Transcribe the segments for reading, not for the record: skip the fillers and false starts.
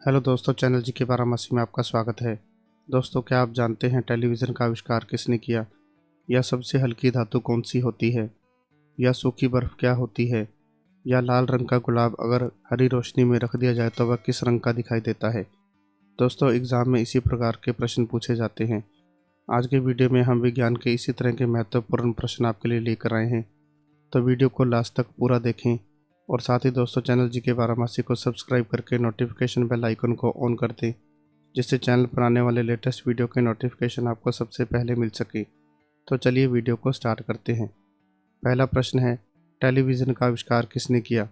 Hello दोस्तों, channel जी के बारामासी में आपका स्वागत है। दोस्तों, क्या आप जानते हैं टेलीविज़न का आविष्कार किसने किया? या सबसे हल्की धातु कौन सी होती है? या सूखी बर्फ़ क्या होती है? या लाल रंग का गुलाब अगर हरी रोशनी में रख दिया जाए तो वह किस रंग का दिखाई देता है? दोस्तों, एग्ज़ाम में इसी प्रकार के प्रश्न पूछे जाते हैं। आज के वीडियो में हम विज्ञान के इसी तरह के महत्वपूर्ण प्रश्न आपके लिए लेकर आए हैं। तो वीडियो को लास्ट तक पूरा देखें और साथ ही दोस्तों चैनल जी के बारामासी को सब्सक्राइब करके नोटिफिकेशन बेल आइकन को ऑन कर दें, जिससे चैनल पर आने वाले लेटेस्ट वीडियो के नोटिफिकेशन आपको सबसे पहले मिल सके। तो चलिए वीडियो को स्टार्ट करते हैं। पहला प्रश्न है, टेलीविज़न का आविष्कार किसने किया?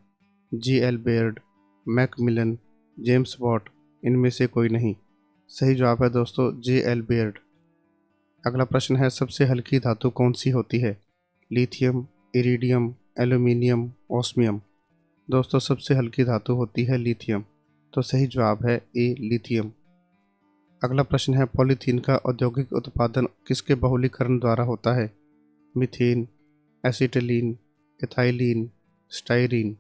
GL. Baird, Macmillan, James Watt, इनमें से कोई नहीं। सही जवाब है दोस्तों जे.एल. बेयर्ड। अगला प्रश्न है, सबसे हल्की धातु कौन सी होती है? Lithium, iridium, aluminium, osmium. दोस्तों, सबसे हल्की धातु होती है लिथियम। तो सही जवाब है ए, लिथियम। अगला प्रश्न है, पॉलीथीन का औद्योगिक उत्पादन किसके बहुलीकरण द्वारा होता है? Methane, acetylene, ethylene, styrene.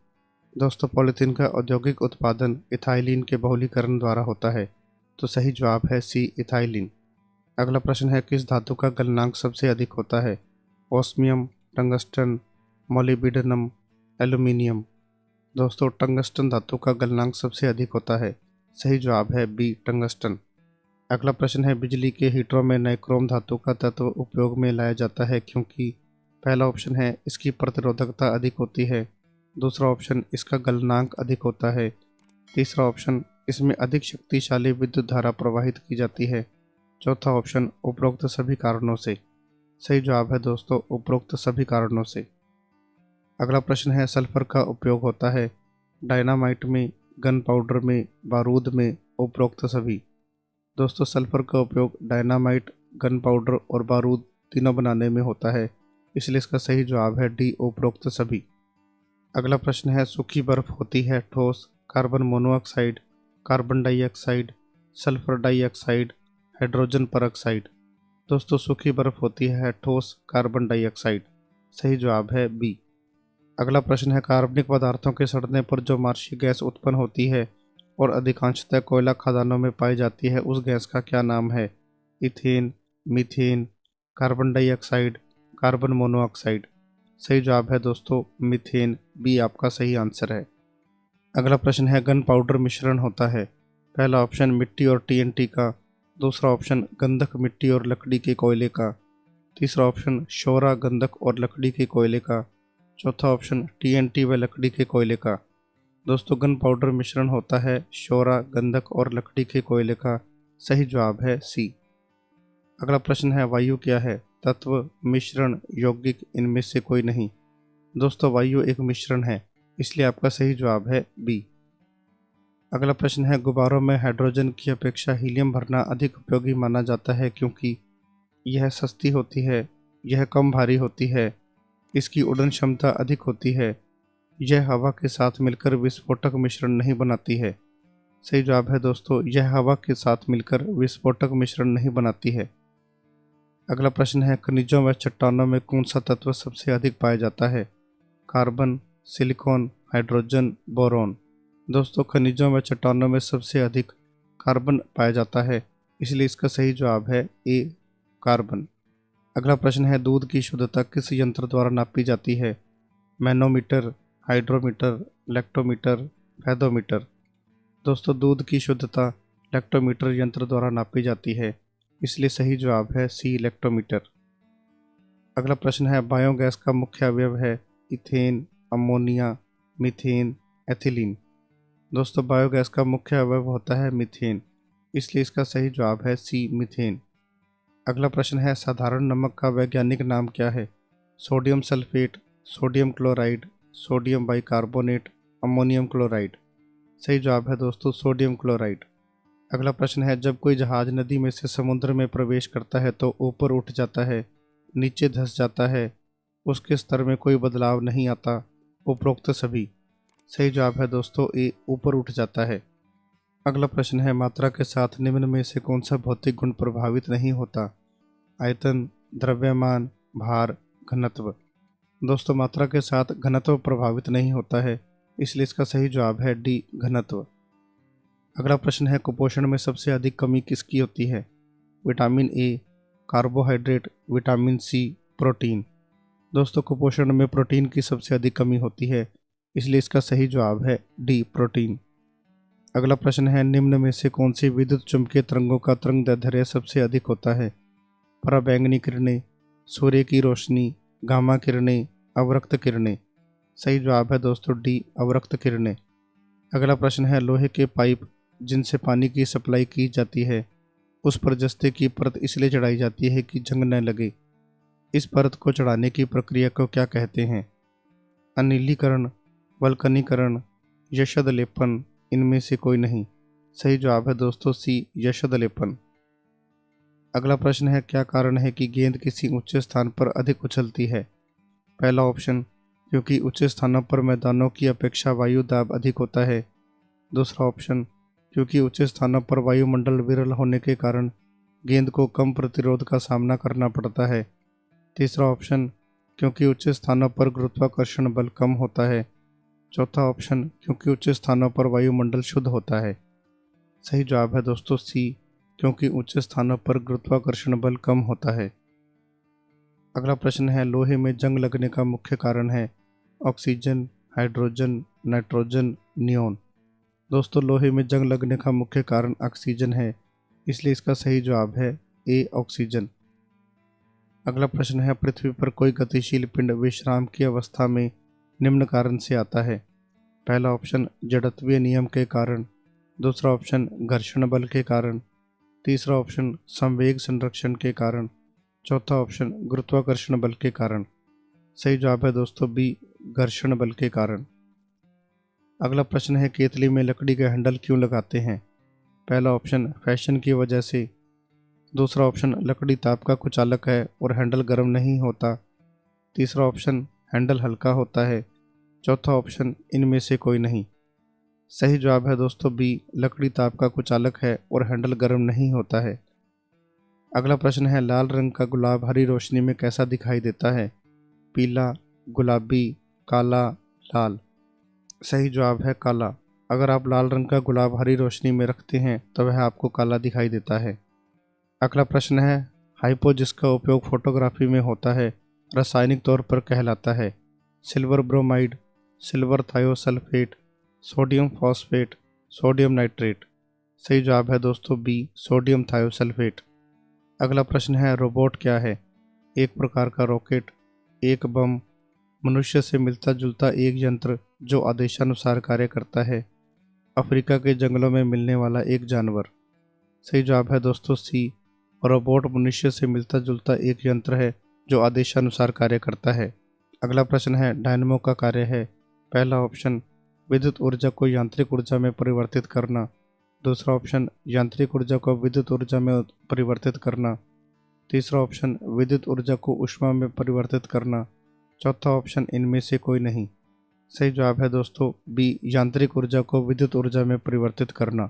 दोस्तों, पॉलीथीन का औद्योगिक उत्पादन इथाइलीन के बहुलीकरण द्वारा होता है। तो सही जवाब है सी, इथाइलीन। अगला प्रश्न है, किस धातु का गलनांक सबसे अधिक होता है? Osmium, tungsten, molybdenum, aluminium. दोस्तों, टंगस्टन धातु का गलनांक सबसे अधिक होता है। सही जवाब है बी, टंगस्टन। अगला प्रश्न है, बिजली के हीटरों में नाइक्रोम धातु का तत्व उपयोग में लाया जाता है क्योंकि? पहला ऑप्शन है इसकी प्रतिरोधकता अधिक होती है। दूसरा ऑप्शन इसका गलनांक अधिक होता है। तीसरा ऑप्शन इसमें अधिक शक्तिशाली विद्युत धारा प्रवाहित की जाती है। चौथा ऑप्शन उपरोक्त सभी कारणों से। सही जवाब है दोस्तों उपरोक्त सभी कारणों से। अगला प्रश्न है, सल्फर का उपयोग होता है डायनामाइट में, गन पाउडर में, बारूद में, उपरोक्त सभी। दोस्तों, सल्फर का उपयोग डायनामाइट, गन पाउडर और बारूद तीनों बनाने में होता है, इसलिए इसका सही जवाब है डी, उपरोक्त सभी। अगला प्रश्न है, सूखी बर्फ होती है ठोस carbon monoxide, carbon dioxide, sulphur dioxide, hydrogen peroxide. दोस्तों, सूखी बर्फ होती है ठोस कार्बन डाइऑक्साइड। सही जवाब है बी। अगला प्रश्न है, कार्बनिक पदार्थों के सड़ने पर जो मार्शी गैस उत्पन्न होती है और अधिकांशतः कोयला खदानों में पाई जाती है, उस गैस का क्या नाम है? Ethane, methane, carbon dioxide, carbon monoxide. सही जवाब है दोस्तों मीथेन, बी आपका सही आंसर है। अगला प्रश्न है, गन पाउडर मिश्रण होता है। पहला ऑप्शन मिट्टी और टीएनटी का। दूसरा ऑप्शन गंधक, मिट्टी और लकड़ी के कोयले का। तीसरा ऑप्शन शोरा, गंधक और लकड़ी के कोयले का। चौथा ऑप्शन टीएनटी व लकड़ी के कोयले का। दोस्तों, गन पाउडर मिश्रण होता है शोरा, गंधक और लकड़ी के कोयले का। सही जवाब है सी। अगला प्रश्न है, वायु क्या है? तत्व, मिश्रण, यौगिक, इनमें से कोई नहीं। दोस्तों, वायु एक मिश्रण है, इसलिए आपका सही जवाब है बी। अगला प्रश्न है, गुब्बारों में हाइड्रोजन की अपेक्षा हीलियम भरना अधिक उपयोगी माना जाता है क्योंकि? यह सस्ती होती है, यह कम भारी होती है, इसकी उड़न क्षमता अधिक होती है, यह हवा के साथ मिलकर विस्फोटक मिश्रण नहीं बनाती है। सही जवाब है दोस्तों, यह हवा के साथ मिलकर विस्फोटक मिश्रण नहीं बनाती है। अगला प्रश्न है, खनिजों व चट्टानों में कौन सा तत्व सबसे अधिक पाया जाता है? Carbon, silicon, hydrogen, boron. दोस्तों, खनिजों व चट्टानों में सबसे अधिक कार्बन पाया जाता है, इसलिए इसका सही जवाब है ए, कार्बन। अगला प्रश्न है, दूध की शुद्धता किस यंत्र द्वारा नापी जाती है? Manometer, hydrometer, lactometer, fathometer. दोस्तों, दूध की शुद्धता लैक्टोमीटर यंत्र द्वारा नापी जाती है, इसलिए सही जवाब है सी, लैक्टोमीटर। अगला प्रश्न है, बायोगैस का मुख्य अवयव है इथेन, अमोनिया, मीथेन, एथिलीन। दोस्तों, बायोगैस का मुख्य अवयव होता है मीथेन, इसलिए इसका सही जवाब है सी, मीथेन। अगला प्रश्न है, साधारण नमक का वैज्ञानिक नाम क्या है? Sodium sulphate, sodium chloride, sodium bicarbonate, ammonium chloride. सही जवाब है दोस्तों सोडियम क्लोराइड। अगला प्रश्न है, जब कोई जहाज नदी में से समुद्र में प्रवेश करता है तो ऊपर उठ जाता है, नीचे धंस जाता है, उसके स्तर में कोई बदलाव नहीं आता, उपरोक्त सभी। सही जवाब है दोस्तों ए, ऊपर उठ जाता है। अगला प्रश्न है, मात्रा के साथ निम्न में से कौन सा भौतिक गुण प्रभावित नहीं होता? आयतन, द्रव्यमान, भार, घनत्व। दोस्तों, मात्रा के साथ घनत्व प्रभावित नहीं होता है, इसलिए इसका सही जवाब है डी, घनत्व। अगला प्रश्न है, कुपोषण में सबसे अधिक कमी किसकी होती है? Vitamin A, carbohydrate, vitamin C, protein. दोस्तों, कुपोषण में प्रोटीन की सबसे अधिक कमी होती है, इसलिए इसका सही जवाब है डी, प्रोटीन। अगला प्रश्न है, निम्न में से कौन सी विद्युत चुम्बकीय तरंगों का तरंगदैर्ध्य सबसे अधिक होता है? पराबैंगनी किरणें, सूर्य की रोशनी, गामा किरणें, अवरक्त किरणें। सही जवाब है दोस्तों डी, अवरक्त किरणें। अगला प्रश्न है, लोहे के पाइप जिनसे पानी की सप्लाई की जाती है, उस पर जस्ते की परत इसलिए चढ़ाई जाती है कि जंग न लगे। इस परत को चढ़ाने की प्रक्रिया को क्या कहते हैं? अनिलीकरण, वल्कनीकरण, यशद लेपन, इनमें से कोई नहीं। सही जवाब है दोस्तों सी, यशद लेपन। अगला प्रश्न है, क्या कारण है कि गेंद किसी ऊंचे स्थान पर अधिक उछलती है? पहला ऑप्शन, क्योंकि ऊंचे स्थानों पर मैदानों की अपेक्षा वायु दाब अधिक होता है। दूसरा ऑप्शन, क्योंकि ऊंचे स्थानों पर वायुमंडल विरल होने के कारण गेंद को कम प्रतिरोध का सामना करना पड़ता है। तीसरा ऑप्शन, क्योंकि ऊंचे स्थानों पर गुरुत्वाकर्षण बल कम होता है। चौथा ऑप्शन, क्योंकि ऊंचे स्थानों पर वायुमंडल शुद्ध होता है। सही जवाब है दोस्तों सी, क्योंकि ऊंचे स्थानों पर गुरुत्वाकर्षण बल कम होता है। अगला प्रश्न है, लोहे में जंग लगने का मुख्य कारण है? Oxygen, hydrogen, nitrogen, neon. दोस्तों, लोहे में जंग लगने का मुख्य कारण ऑक्सीजन है, इसलिए इसका सही जवाब है ए, ऑक्सीजन। अगला प्रश्न है, पृथ्वी पर कोई गतिशील पिंड विश्राम की अवस्था में निम्न कारण से आता है? पहला ऑप्शन, जड़त्वीय नियम के कारण। दूसरा ऑप्शन, घर्षण बल के कारण। तीसरा ऑप्शन, संवेग संरक्षण के कारण। चौथा ऑप्शन, गुरुत्वाकर्षण बल के कारण। सही जवाब है दोस्तों बी, घर्षण बल के कारण। अगला प्रश्न है, केतली में लकड़ी का हैंडल क्यों लगाते हैं? पहला ऑप्शन, फैशन की वजह से। दूसरा ऑप्शन, लकड़ी ताप का कुचालक है और हैंडल गर्म नहीं होता। तीसरा ऑप्शन, हैंडल हल्का होता है। चौथा ऑप्शन, इनमें से कोई नहीं। सही जवाब है दोस्तों बी, लकड़ी ताप का कुचालक है और हैंडल गर्म नहीं होता है। अगला प्रश्न है, लाल रंग का गुलाब हरी रोशनी में कैसा दिखाई देता है? पीला, गुलाबी, काला, लाल। सही जवाब है काला। अगर आप लाल रंग का गुलाब हरी रोशनी में रखते हैं तो वह आपको काला दिखाई देता है। अगला प्रश्न है, हाइपो जिसका उपयोग फोटोग्राफी में होता है रासायनिक तौर पर कहलाता है? Silver bromide, silver thiosulphate, sodium phosphate, sodium nitrate. सही जवाब है दोस्तों बी, सोडियम थायोसल्फेट। अगला प्रश्न है, रोबोट क्या है? एक प्रकार का रॉकेट, एक बम, मनुष्य से मिलता जुलता एक यंत्र जो आदेशानुसार कार्य करता है, अफ्रीका के जंगलों में मिलने वाला एक जानवर। सही जवाब है दोस्तों सी, रोबोट मनुष्य से मिलता जुलता एक यंत्र है जो आदेशानुसार कार्य करता है। अगला प्रश्न है, डायनमो का कार्य है? पहला ऑप्शन, विद्युत ऊर्जा को यांत्रिक ऊर्जा में परिवर्तित करना। दूसरा ऑप्शन, यांत्रिक ऊर्जा को विद्युत ऊर्जा में परिवर्तित करना। तीसरा ऑप्शन, विद्युत ऊर्जा को ऊष्मा में परिवर्तित करना। चौथा ऑप्शन, इनमें से कोई नहीं। सही जवाब है दोस्तों बी, यांत्रिक ऊर्जा को विद्युत ऊर्जा में परिवर्तित करना।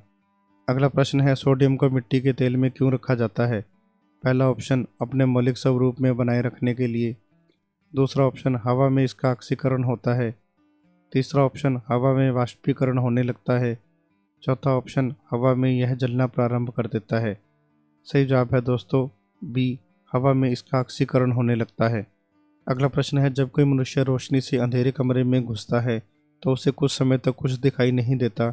अगला प्रश्न है, सोडियम को मिट्टी के तेल में क्यों रखा जाता है? पहला ऑप्शन, अपने मौलिक स्वरूप में बनाए रखने के लिए। दूसरा ऑप्शन, हवा में इसका ऑक्सीकरण होता है। तीसरा ऑप्शन, हवा में वाष्पीकरण होने लगता है। चौथा ऑप्शन, हवा में यह जलना प्रारंभ कर देता है। सही जवाब है दोस्तों बी, हवा में इसका ऑक्सीकरण होने लगता है। अगला प्रश्न है, जब कोई मनुष्य रोशनी से अंधेरे कमरे में घुसता है तो उसे कुछ समय तक कुछ दिखाई नहीं देता,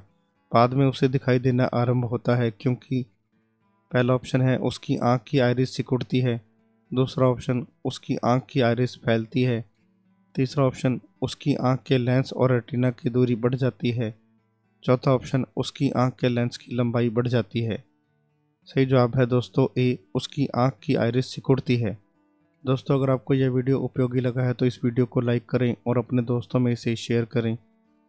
बाद में उसे दिखाई देना आरंभ होता है क्योंकि? पहला ऑप्शन है, उसकी आंख की आइरिस सिकुड़ती है। दूसरा ऑप्शन, उसकी आंख की आइरिस फैलती है। तीसरा ऑप्शन, उसकी आंख के लेंस और रेटिना की दूरी बढ़ जाती है। चौथा ऑप्शन, उसकी आंख के लेंस की लंबाई बढ़ जाती है। सही जवाब है दोस्तों ए, उसकी आंख की आइरिस सिकुड़ती है। दोस्तों, अगर आपको यह वीडियो उपयोगी लगा है तो इस वीडियो को लाइक करें और अपने दोस्तों में इसे शेयर करें।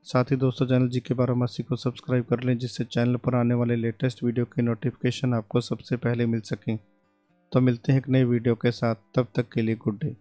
साथ ही दोस्तों, चैनल जीके बारामासी को सब्सक्राइब कर लें जिससे चैनल पर आने वाले लेटेस्ट वीडियो के नोटिफिकेशन आपको सबसे पहले मिल सकें। तो मिलते हैं एक नए वीडियो के साथ, तब तक के लिए गुड डे।